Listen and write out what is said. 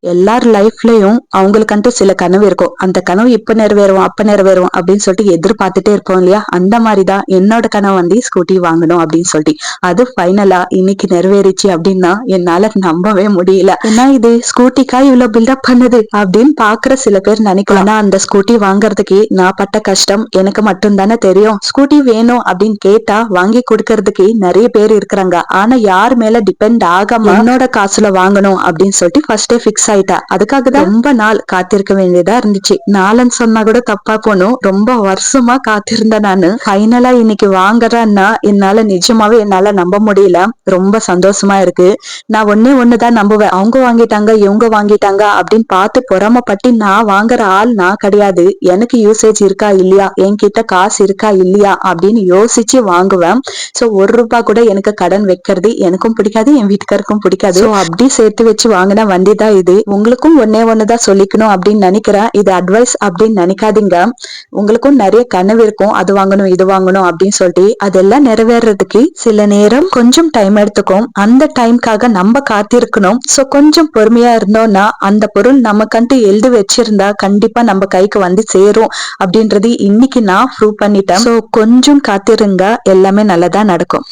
எல்லார் லைஃப்லயும் அவங்களுக்குன்ட்டு சில கனவு இருக்கும். அந்த கனவு இப்ப நிறைவேறும் அப்ப நிறைவேறும் அப்படின்னு சொல்லிட்டு எதிர்பார்த்துட்டே இருப்போம் இல்லையா? அந்த மாதிரிதான் என்னோட கனவு வந்து ஸ்கூட்டி வாங்கணும் அப்படின்னு சொல்லிட்டு அது ஃபைனலா இன்னைக்கு நிறைவேறிச்சு அப்படின்னா என்னால நம்பவே முடியல. ஏன்னா இது ஸ்கூட்டிக்கா இவ்வளவு பில்டப் பண்ணுது அப்படின்னு பாக்குற சில பேர் நினைக்கலாம். ஆனா அந்த ஸ்கூட்டி வாங்குறதுக்கு நான் பட்ட கஷ்டம் எனக்கு மட்டும் தானே தெரியும். ஸ்கூட்டி வேணும் அப்படின்னு கேட்டா வாங்கி கொடுக்கறதுக்கு நிறைய பேர் இருக்கிறாங்க. ஆனா யார் மேல டிபெண்ட் ஆகாம என்னோட காசுல வாங்கணும் அப்படின்னு சொல்லிட்டு ஃபர்ஸ்டே பிக்ஸ் ஆயிட்டா. அதுக்காக தான் ரொம்ப நாள் காத்திருக்க வேண்டியதா இருந்துச்சு. நாளன்னு சொன்னா கூட தப்பா போனும். ரொம்ப வருஷமா காத்திருந்தேன் நானு. ஃபைனலா இன்னைக்கு வாங்குறேன்னா என்னால நிஜமாவே என்னால நம்ப முடியல. ரொம்ப சந்தோஷமா இருக்கு. நான் ஒண்ணுதான் நம்புவேன். அவங்க வாங்கிட்டாங்க இவங்க வாங்கிட்டாங்க அப்படின்னு பார்த்து பொறாமப்பட்டு நான் வாங்குற ஆள் நான் கிடையாது. எனக்கு யூசேஜ் இருக்கா இல்லையா, என்கிட்ட காசு இருக்கா இல்லையா அப்படின்னு யோசிச்சு வாங்குவேன். சோ ₹1 கூட எனக்கு கடன் வைக்கிறது எனக்கும் பிடிக்காது, என் வீட்டுக்காருக்கும் பிடிக்காது. அப்படி சேர்த்து வச்சு வாங்கின வண்டி தான் இது. உங்களுக்கும் ஒண்ணுதான் சொல்லிக்கணும் அப்படின்னு நினைக்கிறேன். இது அட்வைஸ் அப்படின்னு நினைக்காதீங்க. உங்களுக்கும் நிறைய கனவு இருக்கும், அது வாங்கணும் இது வாங்கணும் அப்படின்னு சொல்லிட்டு அதெல்லாம் நிறைவேறதுக்கு சில நேரம் கொஞ்சம் டைம் எடுத்துக்கும். அந்த டைம்காக நம்ம காத்திருக்கணும். சோ கொஞ்சம் பொறுமையா இருந்தோம்னா அந்த பொருள் நமக்கன்ட்டு எழுதி வச்சிருந்தா கண்டிப்பா நம்ம கைக்கு வந்து சேரும் அப்படின்றது இன்னைக்கு நான் ப்ரூவ் பண்ணிட்டேன். சோ கொஞ்சம் காத்திருங்க, எல்லாமே நல்லதா நடக்கும்.